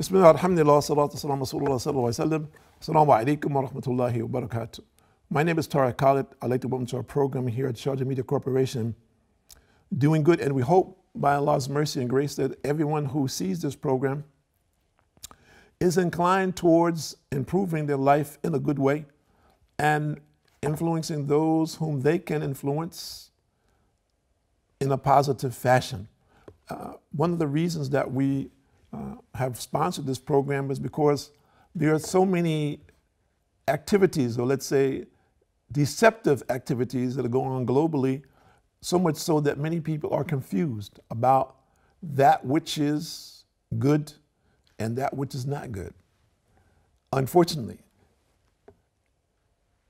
Bismillah, alhamdulillah, salatu salam, rasulullah sallallahu alayhi wa sallam. Assalamu alaikum wa rahmatullahi wa barakatuh. My name is Tariq Khalid. I'd like to welcome to our program here at Sharjah Media Corporation, doing good, and we hope by Allah's mercy and grace that everyone who sees this program is inclined towards improving their life in a good way and influencing those whom they can influence in a positive fashion. One of the reasons that we have sponsored this program is because there are so many activities, or let's say deceptive activities, that are going on globally, so much so that many people are confused about that which is good and that which is not good. Unfortunately,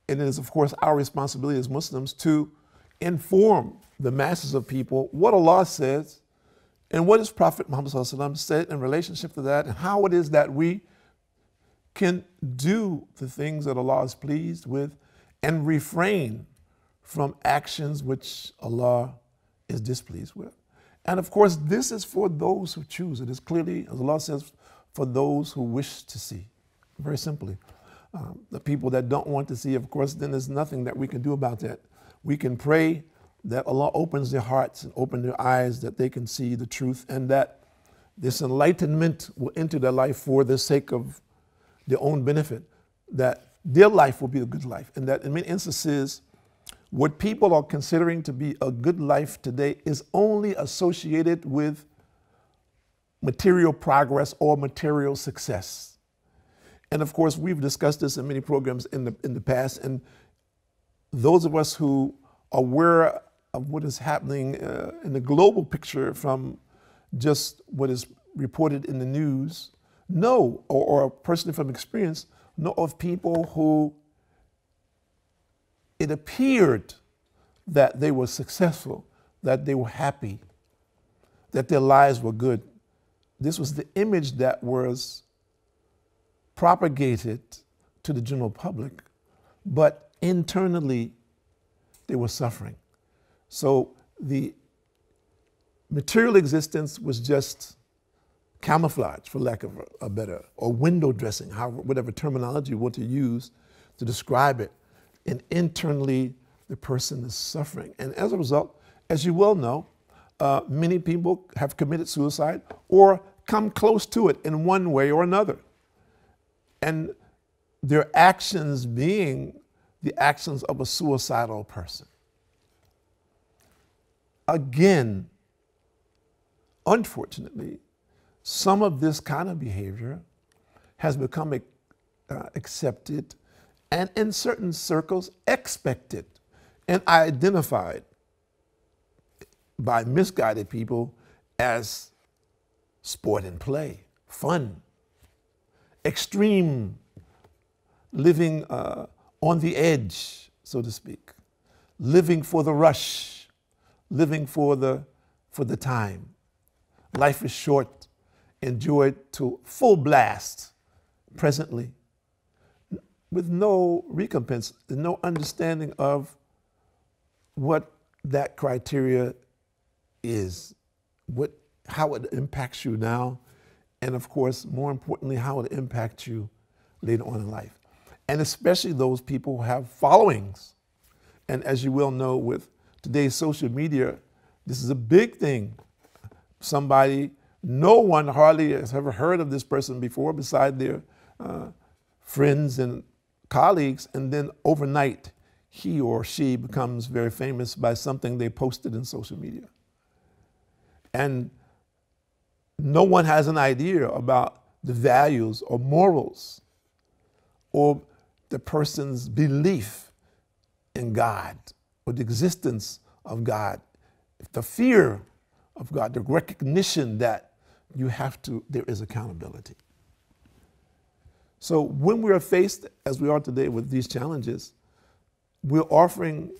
it is, of course, our responsibility as Muslims to inform the masses of people what Allah says and what His Prophet Muhammad said in relationship to that, and how it is that we can do the things that Allah is pleased with and refrain from actions which Allah is displeased with. And of course, this is for those who choose. It is clearly, as Allah says, for those who wish to see. Very simply. The people that don't want to see, of course, then there's nothing that we can do about that. We can pray that Allah opens their hearts and open their eyes, that they can see the truth, and that this enlightenment will enter their life for the sake of their own benefit, that their life will be a good life, and that in many instances, what people are considering to be a good life today is only associated with material progress or material success. And of course, we've discussed this in many programs in the past, and those of us who are aware of what is happening in the global picture from just what is reported in the news know, or personally from experience, know of people who it appeared that they were successful, that they were happy, that their lives were good. This was the image that was propagated to the general public, but internally they were suffering. So the material existence was just camouflage, for lack of a better, or window dressing, whatever terminology you want to use to describe it. And internally, the person is suffering. And as a result, as you well know, many people have committed suicide or come close to it in one way or another. And their actions being the actions of a suicidal person. Again, unfortunately, some of this kind of behavior has become accepted and in certain circles expected and identified by misguided people as sport and play, fun, extreme, living on the edge, so to speak, living for the rush, living for the time. Life is short, enjoy it to full blast presently, with no recompense, no understanding of what that criteria is, how it impacts you now, and of course, more importantly, how it impacts you later on in life. And especially those people who have followings. And as you well know, with today's social media, this is a big thing. No one hardly has ever heard of this person before beside their friends and colleagues, and then overnight, he or she becomes very famous by something they posted in social media. And no one has an idea about the values or morals or the person's belief in God or the existence of God, the fear of God, the recognition that there is accountability. So when we are faced, as we are today, with these challenges, we're offering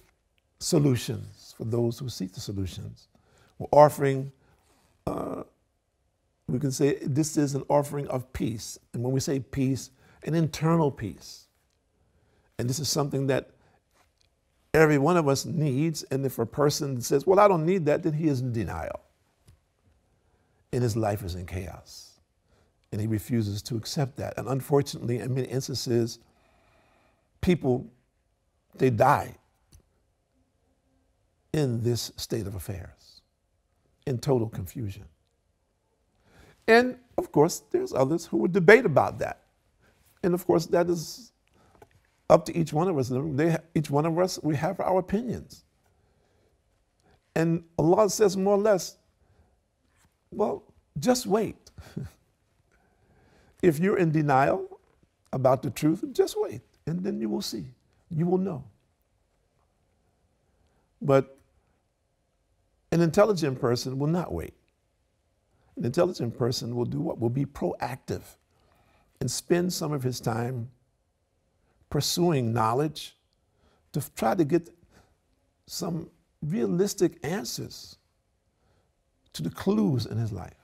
solutions for those who seek the solutions. We're offering, we can say this is an offering of peace. And when we say peace, an internal peace. And this is something that every one of us needs. And if a person says, well, I don't need that, then he is in denial. And his life is in chaos. And he refuses to accept that. And unfortunately, in many instances, people, they die in this state of affairs, in total confusion. And of course, there's others who would debate about that. And of course, that is up to each one of us. Each one of us, we have our opinions. And Allah says more or less, well, just wait. If you're in denial about the truth, just wait, and then you will see. You will know. But an intelligent person will not wait. An intelligent person will do what? Will be proactive and spend some of his time pursuing knowledge to try to get some realistic answers to the clues in his life,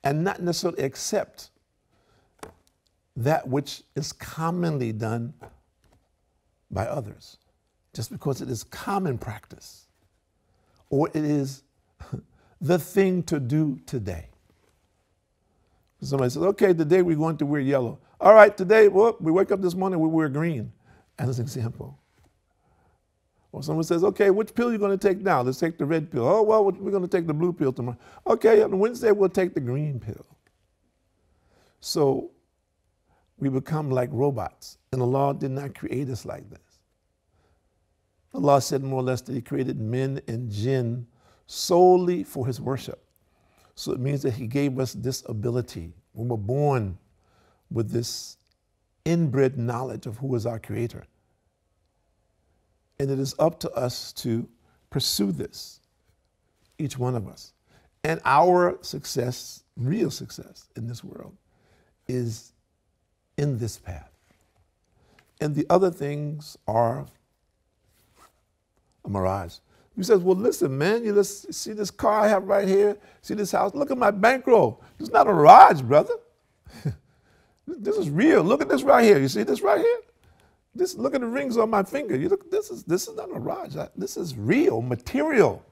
and not necessarily accept that which is commonly done by others, just because it is common practice, or it is the thing to do today. Somebody says, okay, today we're going to wear yellow. All right, today, well, we wake up this morning, we wear green, as an example. Or someone says, okay, which pill are you going to take now? Let's take the red pill. Oh, well, we're going to take the blue pill tomorrow. Okay, on Wednesday, we'll take the green pill. So we become like robots, and Allah did not create us like this. Allah said more or less that He created men and jinn solely for His worship. So it means that He gave us this ability. We were born with this inbred knowledge of who is our Creator. And it is up to us to pursue this, each one of us. And our success, real success in this world, is in this path. And the other things are a mirage. He says, well, listen, man, you just see this car I have right here, see this house, look at my bankroll. It's not a mirage, brother. This is real. Look at this right here. You see this right here? Look at the rings on my finger. You look, this is not a mirage. This is real, material.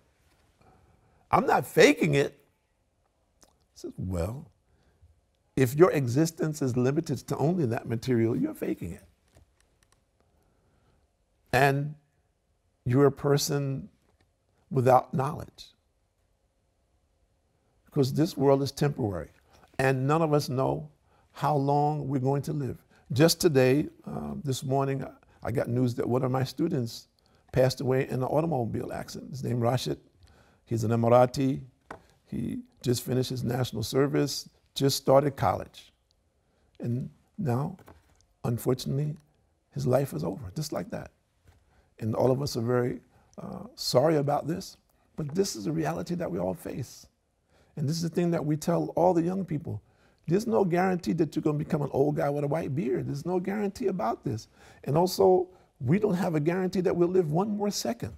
I'm not faking it. He says, well, if your existence is limited to only that material, you're faking it. And you're a person without knowledge. Because this world is temporary, and none of us know how long we're going to live. Just today, this morning, I got news that one of my students passed away in an automobile accident. His name is Rashid. He's an Emirati. He just finished his national service, just started college. And now, unfortunately, his life is over, just like that. And all of us are very sorry about this, but this is a reality that we all face. And this is the thing that we tell all the young people. There's no guarantee that you're going to become an old guy with a white beard. There's no guarantee about this. And also, we don't have a guarantee that we'll live one more second.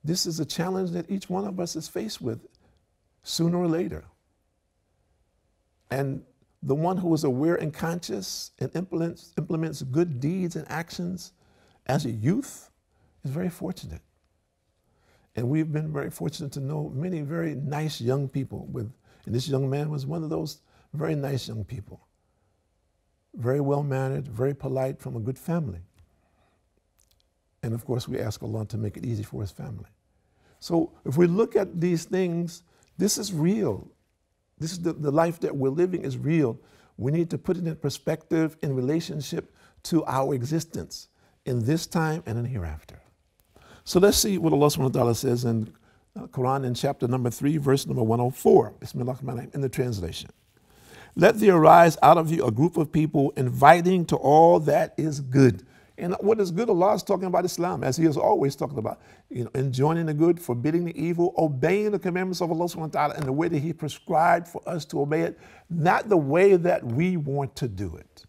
This is a challenge that each one of us is faced with sooner or later. And the one who is aware and conscious and implements good deeds and actions as a youth is very fortunate. And we've been very fortunate to know many very nice young people and this young man was one of those very nice young people. Very well-mannered, very polite, from a good family. And of course, we ask Allah to make it easy for his family. So if we look at these things, this is real. This is the life that we're living is real. We need to put it in perspective in relationship to our existence in this time and in hereafter. So let's see what Allah subhanahu wa ta'ala says in Quran in chapter number 3, verse number 104. Bismillahirrahmanirrahim, in the translation. Let there arise out of you a group of people inviting to all that is good. And what is good, Allah is talking about Islam, as he is always talking about, enjoining the good, forbidding the evil, obeying the commandments of Allah subhanahu wa ta'ala in the way that he prescribed for us to obey it, not the way that we want to do it.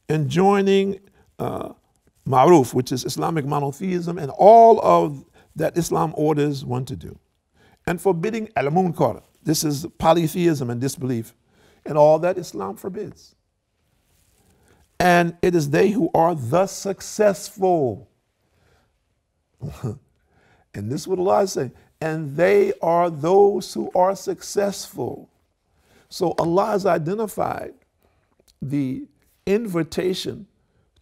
Enjoining ma'ruf, which is Islamic monotheism, and all of that Islam orders one to do. And forbidding al-munkar, this is polytheism and disbelief, and all that Islam forbids. And it is they who are the successful. And this is what Allah is saying. and they are those who are successful. So Allah has identified the invitation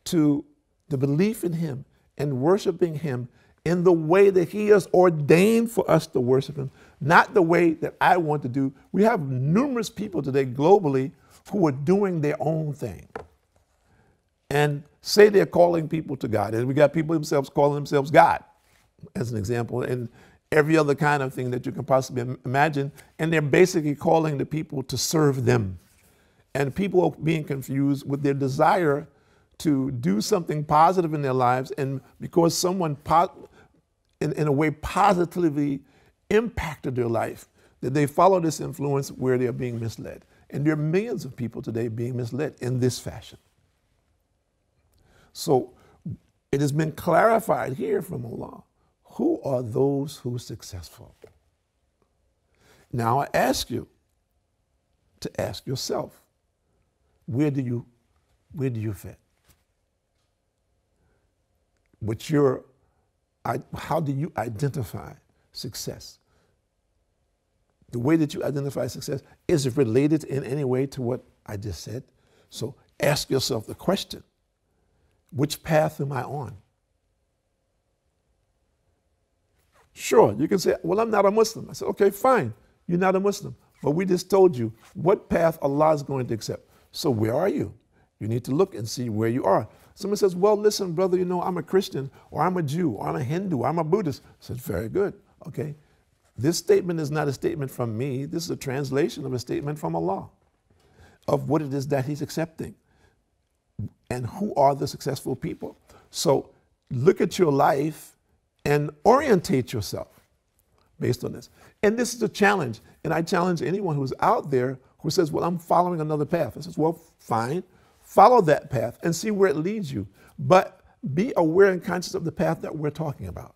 to the belief in Him and worshiping Him in the way that He has ordained for us to worship Him, not the way that I want to do. We have numerous people today globally who are doing their own thing and say they're calling people to God. And we got people themselves calling themselves God, as an example, and every other kind of thing that you can possibly imagine. And they're basically calling the people to serve them. And people are being confused with their desire to do something positive in their lives, and because someone in a way positively impacted their life, that they follow this influence where they are being misled. And there are millions of people today being misled in this fashion. So it has been clarified here from Allah. Who are those who are successful? Now I ask you to ask yourself, where do you fit? How do you identify success? The way that you identify success, is it related in any way to what I just said? So ask yourself the question, which path am I on? Sure, you can say, well, I'm not a Muslim. I said, okay, fine, you're not a Muslim. But we just told you what path Allah is going to accept. So where are you? You need to look and see where you are. Someone says, well, listen, brother, I'm a Christian, or I'm a Jew, or I'm a Hindu, or I'm a Buddhist. I said, very good, okay. This statement is not a statement from me. This is a translation of a statement from Allah of what it is that He's accepting and who are the successful people. So look at your life and orientate yourself based on this. And this is a challenge. And I challenge anyone who's out there who says, well, I'm following another path. I says, well, fine. Follow that path and see where it leads you. But be aware and conscious of the path that we're talking about.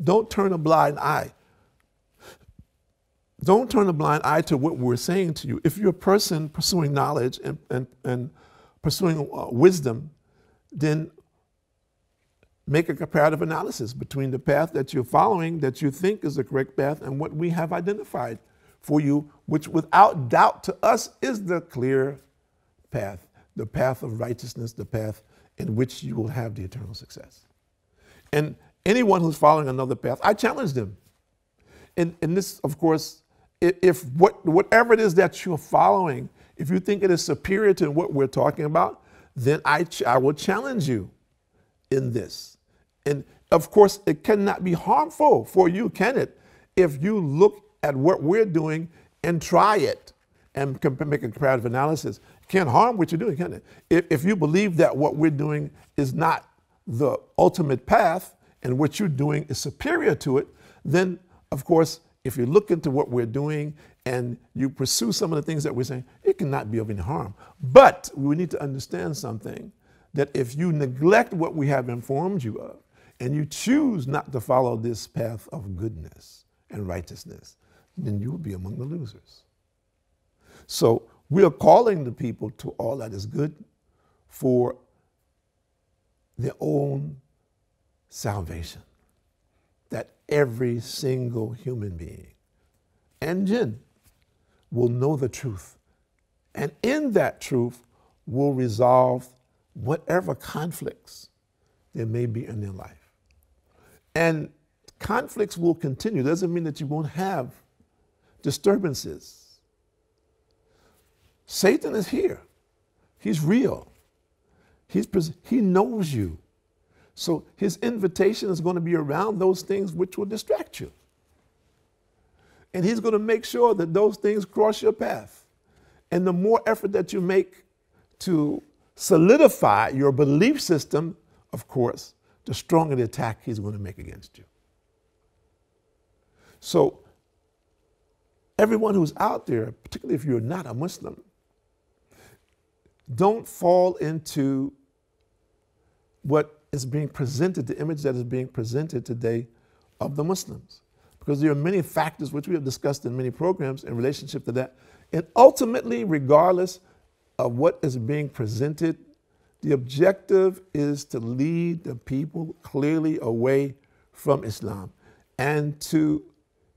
Don't turn a blind eye. Don't turn a blind eye to what we're saying to you. If you're a person pursuing knowledge and pursuing wisdom, then make a comparative analysis between the path that you're following, that you think is the correct path, and what we have identified for you, which without doubt to us is the clear path, the path of righteousness, the path in which you will have the eternal success. And anyone who's following another path, I challenge them. And this, of course, if whatever it is that you're following, if you think it is superior to what we're talking about, then I will challenge you in this. And of course, it cannot be harmful for you, can it? If you look at what we're doing and try it and make a comparative analysis, it can't harm what you're doing, can it? If you believe that what we're doing is not the ultimate path and what you're doing is superior to it, then of course, if you look into what we're doing and you pursue some of the things that we're saying, it cannot be of any harm. But we need to understand something, that if you neglect what we have informed you of, and you choose not to follow this path of goodness and righteousness, then you will be among the losers. So we are calling the people to all that is good for their own salvation. That every single human being and jinn will know the truth. And in that truth will resolve whatever conflicts there may be in their life. And conflicts will continue. Doesn't mean that you won't have disturbances. Satan is here. He's real. He knows you. So his invitation is going to be around those things which will distract you. And he's going to make sure that those things cross your path. And the more effort that you make to solidify your belief system, of course, the stronger the attack he's going to make against you. So everyone who's out there, particularly if you're not a Muslim, don't fall into what is being presented, the image that is being presented today of the Muslims. Because there are many factors which we have discussed in many programs in relationship to that. And ultimately, regardless of what is being presented, the objective is to lead the people clearly away from Islam and to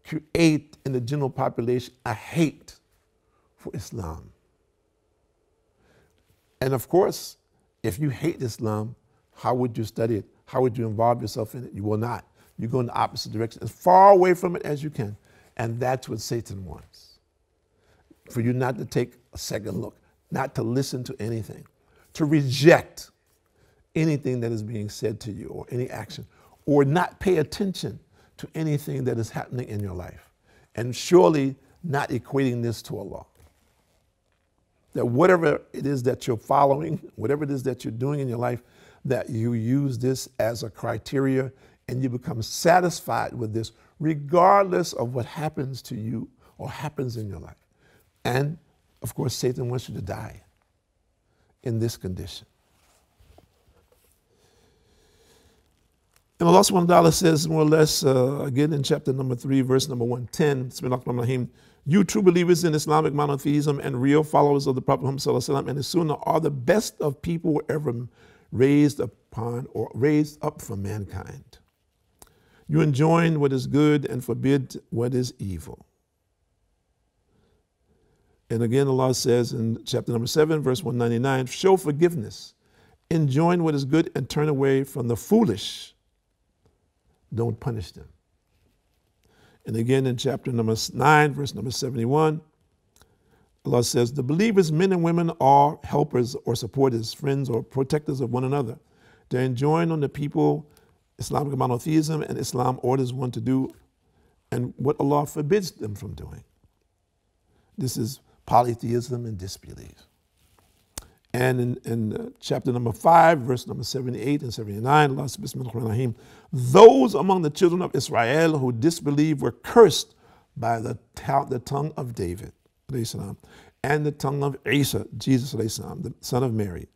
create in the general population a hate for Islam. And of course, if you hate Islam, how would you study it? How would you involve yourself in it? You will not. You go in the opposite direction, as far away from it as you can. And that's what Satan wants. For you not to take a second look, not to listen to anything, to reject anything that is being said to you or any action, or not pay attention to anything that is happening in your life. And surely not equating this to Allah. That whatever it is that you're following, whatever it is that you're doing in your life, that you use this as a criteria and you become satisfied with this regardless of what happens to you or happens in your life. And of course, Satan wants you to die in this condition. And Allah subhanahu wa ta'ala says more or less, again in chapter number 3, verse number 110, Bismillahirrahmanirrahim, you true believers in Islamic monotheism and real followers of the Prophet Muhammad sallallahu alaihi wasallam and his sunnah are the best of people ever raised upon or raised up from mankind. You enjoin what is good and forbid what is evil. And again, Allah says in chapter number 7, verse 199, show forgiveness, enjoin what is good and turn away from the foolish. Don't punish them. And again in chapter number 9, verse number 71, Allah says, the believers, men and women, are helpers or supporters, friends or protectors of one another. They enjoin on the people Islamic monotheism, and Islam orders one to do, and what Allah forbids them from doing. This is polytheism and disbelief. And in chapter number 5, verse number 78 and 79, Allah says, Bismillahirrahmanirrahim, those among the children of Israel who disbelieved were cursed by the tongue of David, and the tongue of Isa, Jesus, the son of Mary.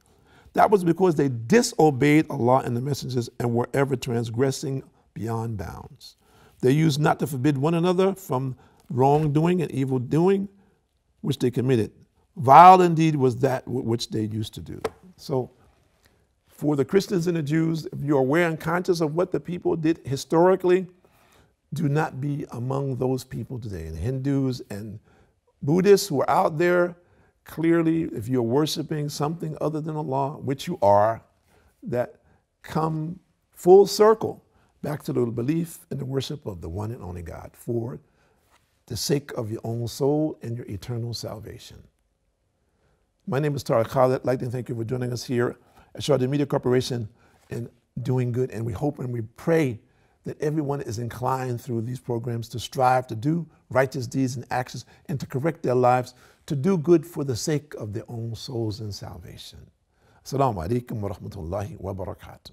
That was because they disobeyed Allah and the messengers and were ever transgressing beyond bounds. They used not to forbid one another from wrongdoing and evil doing, which they committed. Vile indeed was that which they used to do. So for the Christians and the Jews, if you're aware and conscious of what the people did historically, do not be among those people today. And Hindus and Buddhists who are out there, clearly, if you're worshiping something other than Allah, which you are, that come full circle back to the belief and the worship of the one and only God for the sake of your own soul and your eternal salvation. My name is Tariq Khalid. I'd like to thank you for joining us here at Sharjah Media Corporation and doing good. And we hope and we pray that everyone is inclined through these programs to strive to do righteous deeds and actions and to correct their lives, to do good for the sake of their own souls and salvation. Assalamu alaikum wa rahmatullahi wa barakatuh.